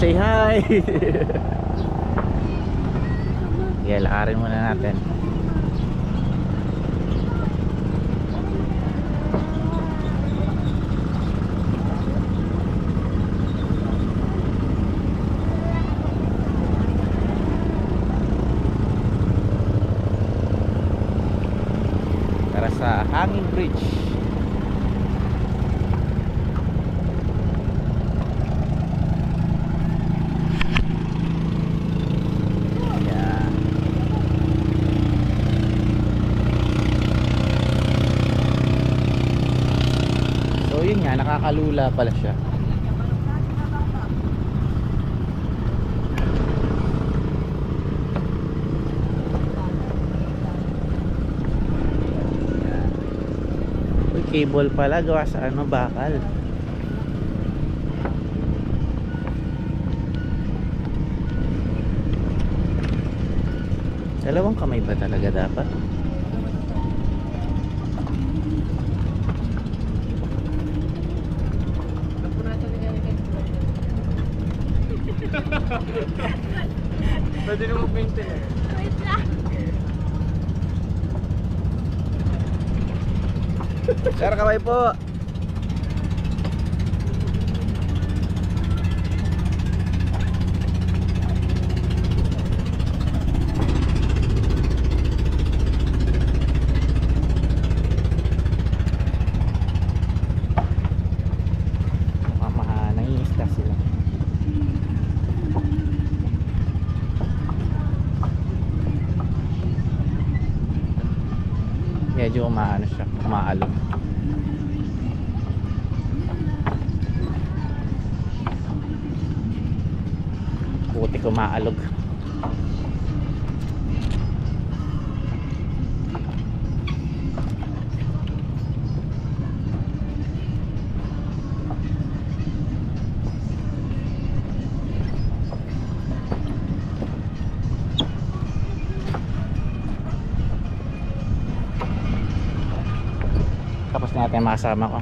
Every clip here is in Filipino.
Say hi. Sige, lakarin muna natin. Para sa Hanging Bridge. Yun nga, nakakalula pala siya. Uy, cable pala gawa sa ano, bakal. Dalawang kamay ba talaga dapat? Pwede na mag-maintain eh. Wait lang. Sir, kamay po. Mamahanay yung isda sila. Medyo umaano siya, umaalog. Putik umaalog. Tapos natin makasama ko.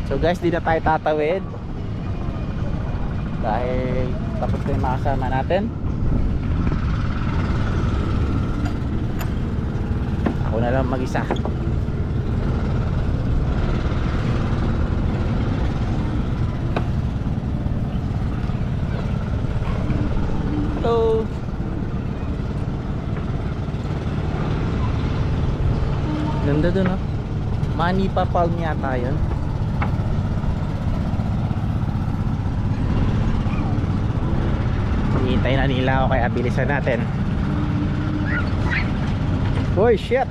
So guys, di na tayo tatawid dahil tapos na yung makasama natin. Ako na lang mag-isa. Hello. Ganda dun, oh. Manipa Palm yata yun. Hihintay na nila ako kaya bilisan natin. Uy, shit!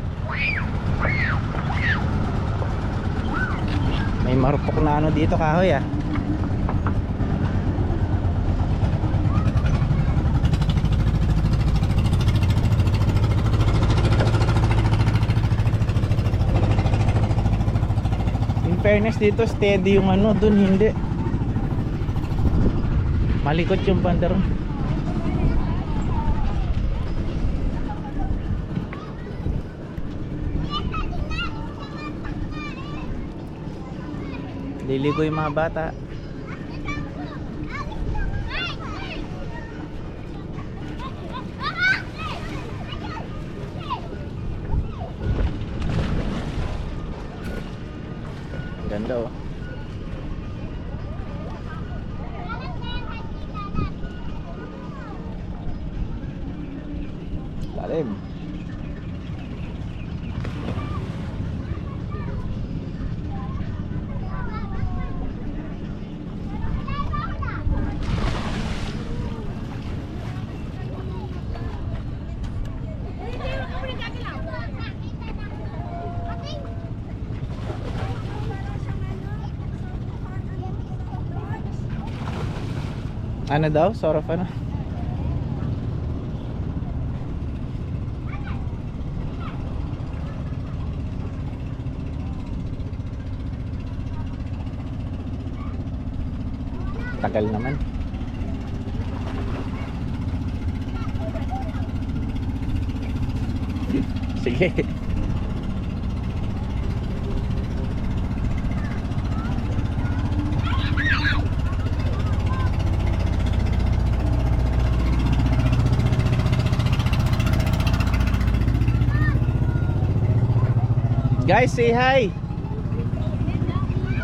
May marupok na ano dito, kahoy ah. Fairness dito, steady yung ano, dun hindi. Malikot yung banda ron. Liligo yung mga bata. Ganda, oh. Lalim. Ano daw? Sort of ano? Tagal naman. Sige. Guys, say hi.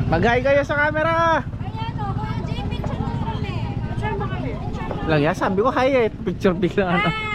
Mag-hi kayo sa camera. Ayan o, Kuya Jay, picture mo kami. Picture mo kami. Lang yan, sabi ko hi eh. Picture bigla ano.